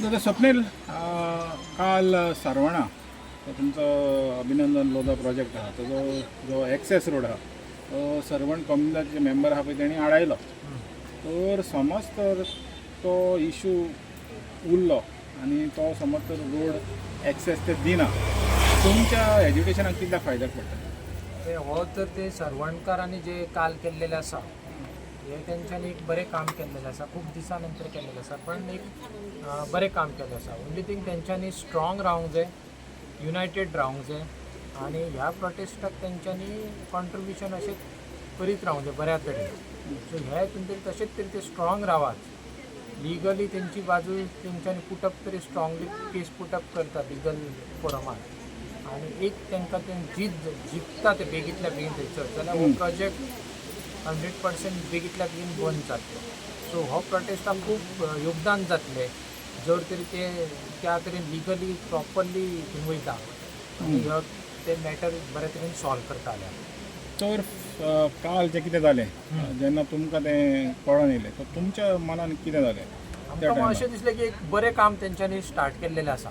दादा स्वप्नील, काल सारवाणा तुमचो अभिनंदन लोधा प्रोजेक्ट आहा तो जो एक्सेस रोड आहा तो सर्वंट कम्युनिटीचे मेंबर आहा पळय तेणी आडायलो. तर समज तर तो इशू उरलो आनी तो समज तर रोड एक्सेस ते दिना, तुमच्या एज्युकेशनाक कितल्या फायद्याक पडटा? हो तर ते सरवणकारांनी जे काल केल्लेले आसा हे तेंच्यांनी एक बरें काम केल्लेलें आसा, खूब दिसां नंतर केल्लेलें आसा, पण एक बरें काम केल्लें आसा. ओन्ली थिंग तेंच्यांनी स्ट्रॉंग रावंक जाय, युनायटेड रावंक जाय आनी ह्या प्रोटेस्टाक तेंच्यांनी कॉन्ट्रिब्युशन अशें करीत रावंक जाय बऱ्या तरेन. सो हे हितून तरी तशेंच तरी ते स्ट्रॉंग रावात, लिगली तेंची बाजू तेंच्यांनी पुटअप तरी स्ट्रॉंगली केस पुटअप करता लिगल फोरमात आनी एक तेंकां ते जिखता ते बेगींतल्या बेगीन थंयसर जाल्यार हो प्रोजेक्ट 100% बेगींतल्या बेगीन बंद जातलो. सो हो प्रोटेस्टाक खूब योगदान जातलें जर तरी ते त्या तरेन लिगली प्रॉपरली थंय वयता आनी हो ते मॅटर बऱ्या तरेन सॉल्व करता जाल्यार. तर काल जें कितें जालें जेन्ना तुमकां तें कळोन येयलें तर तुमच्या मनान कितें जालें? आमकां अशें दिसलें की एक बरें काम तेंच्यांनी स्टार्ट केल्लेलें आसा.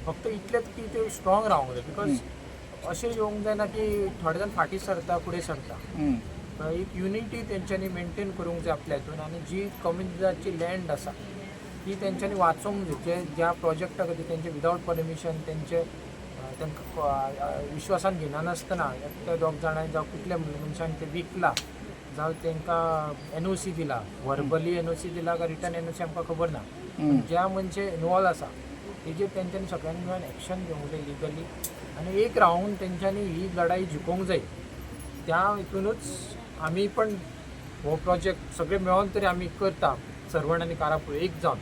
फक्त इतलेंच की ते स्ट्रॉंग रावंक जाय, बिकॉज अशें येवंक जायना की थोडे जाण फाटीं सरता फुडें सरता. एक युनिटी तेंच्यांनी मेंटेन करूंक जाय आपल्या हितून आनी जी कम्युनिटीची लँड आसा ती तेंच्यांनी वाचोवंक जाय. ज्या प्रोजेक्टा खातीर तेंचे विदावट परमिशन तेंचे तांकां विश्वासान घेयना नासतना एकट्या दोग जाणांनी जावं कितल्या मनशांनी ते विकला जावं तांकां NOC दिला, वर्बली NOC दिला काय रिटर्न NOC आमकां खबर ना, ज्या मनशे इनवॉल्व आसा तेजेर तेंच्यांनी सगळ्यांनी मेळून एक्शन घेवंक जाय लिगली आनी एक रावून तेंच्यांनी ही लढाई जिखोवंक जाय. त्या हितूनच आमी पण हो प्रोजेक्ट सगळे मेळोन तरी आमी करता सरवण आनी कारापूर एक जावन,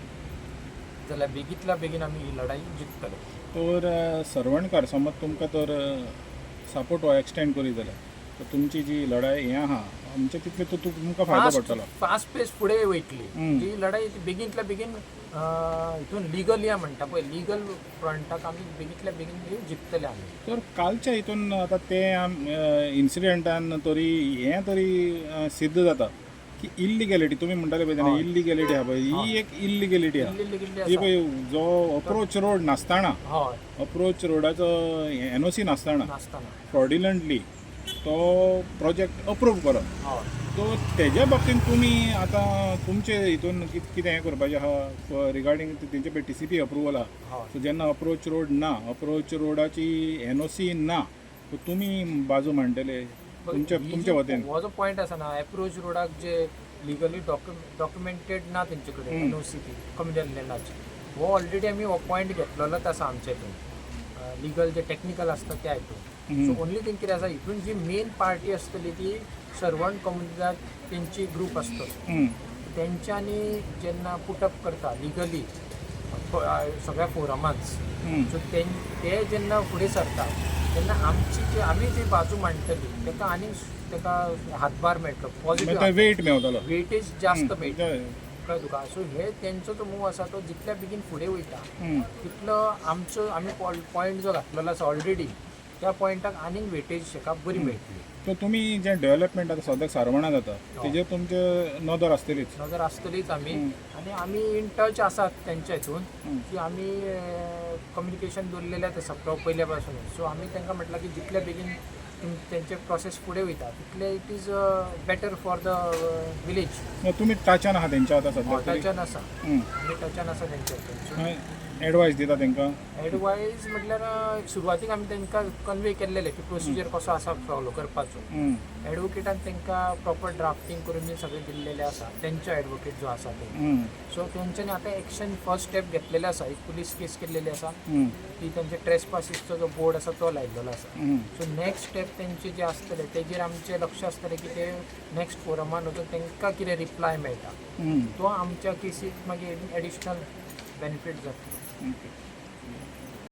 जाल्यार बेगींतल्या बेगीन आमी ही लढाई जिखतले. तर सरवणकार समज तुमकां तर सपोर्ट हो एक्सटेंड करी जाल्यार तर तुमची जी लढाई हें आहा आमचे तितले तो तुमकां फायदो पडटलो. फास्ट पेस फुडें वयतली ही लढाई बेगींतल्या बेगीन हितून लिगल या म्हणटा पळय लिगल फ्रंटाक आमी बेगींतल्या बेगीन ही जिखतले आमी. तर कालच्या हितून आतां ते इन्सिडेंटान तरी हें तरी सिद्ध जाता की इल्लिगॅलिटी तुमी म्हणटाले पळय तेन्ना इल्लिगॅलिटी आहा पळय ही एक इल्लिगॅलिटी आहा. ही पळय जो अप्रोच रोड नासतना अप्रोच रोडाचो NOC नासतना फ्रॉड्युलंटली तो प्रोजेक्ट अप्रूव करप. तो तेज्या बाबतींत तुमी आतां तुमचे हितून कितें हें करपाचें आहा रिगार्डींग तेंचे पळय TCP अप्रुवल आहा. सो जेन्ना अप्रोच रोड ना, अप्रोच रोडाची NOC ना, सो तुमी बाजू मांडटले तुमच्या वतीन. हो जो पॉयंट आसा ना अप्रोच रोडाक जे लिगली डॉक्युमेंटेड ना तेंचे कडेन NOC कम्युनल लँडाची हो ऑलरेडी आमी हो पॉयंट घेतलेलोच आसा आमच्या हितून लिगल जे टेक्निकल आसता त्या हितून. सो ओन्ली थिंग कितें आसा हितून जी मेन पार्टी आसतली ती सर्वंट कम्युनिटीक तेंची ग्रूप आसतो तेंच्यांनी जेन्ना पुटअप करता लिगली सगळ्या फोरमांत. सो ते जेन्ना फुडें सरता तेन्ना आमी जी बाजू मांडटली ताका आनी ताका हातभार मेळटलो, पॉझिटिव्ह वेट मेळटलो, वेटेज जास्त मेळटा कळ्ळें तुका. सो हे तेंचो जो मूव आसा तो जितल्या बेगीन फुडें वयता तितलो आमचो आमी पॉयंट जो घातलेलो आसा ऑलरेडी त्या पॉयंटाक आनीक वेटेज हेका बरी मेळटली. सो तुमी जे डेव्हलपमेंट आतां सद्याक सारवणा जाता तेजेर तुमचे नदर आसतलीच आनी आमी इन टच आसात तेंच्या हितून की आमी कम्युनिकेशन दवरलेलें आसा पयल्या पासून. सो आमी तांकां म्हटलां की जितल्या बेगीन तेंचे प्रोसेस फुडें वयता तितले it is better for the village. तुमी टचान आहा तेंच्या आतां सद्याक? टचान आसा आमी टचान आसा तेंच्या हितून. एडवायस दिता तेंकां? एडवायस म्हटल्यार सुरवातीक आमी तांकां कन्वे केल्लेलें की प्रोसिजर कसो आसा फॉलो करपाचो. एडवोकेटान तांकां प्रॉपर ड्राफ्टींग करून बी सगळें दिल्लेलें आसा तेंचो एडवोकेट जो आसा ते. सो तेंच्यांनी आतां एक्शन फर्स्ट स्टेप घेतलेलें आसा, एक पुलीस केस केल्लेली आसा ती तेंचे ट्रेसपासीसचो जो बोर्ड आसा तो लायिल्लो आसा. सो नेक्स्ट स्टेप तेंचे जे आसतले तेजेर आमचें लक्ष आसतलें की ते नेक्स्ट फोरमान वचून तांकां कितें रिप्लाय मेळटा तो आमच्या केसीक मागीर एडिशनल बेनिफीट जातलो.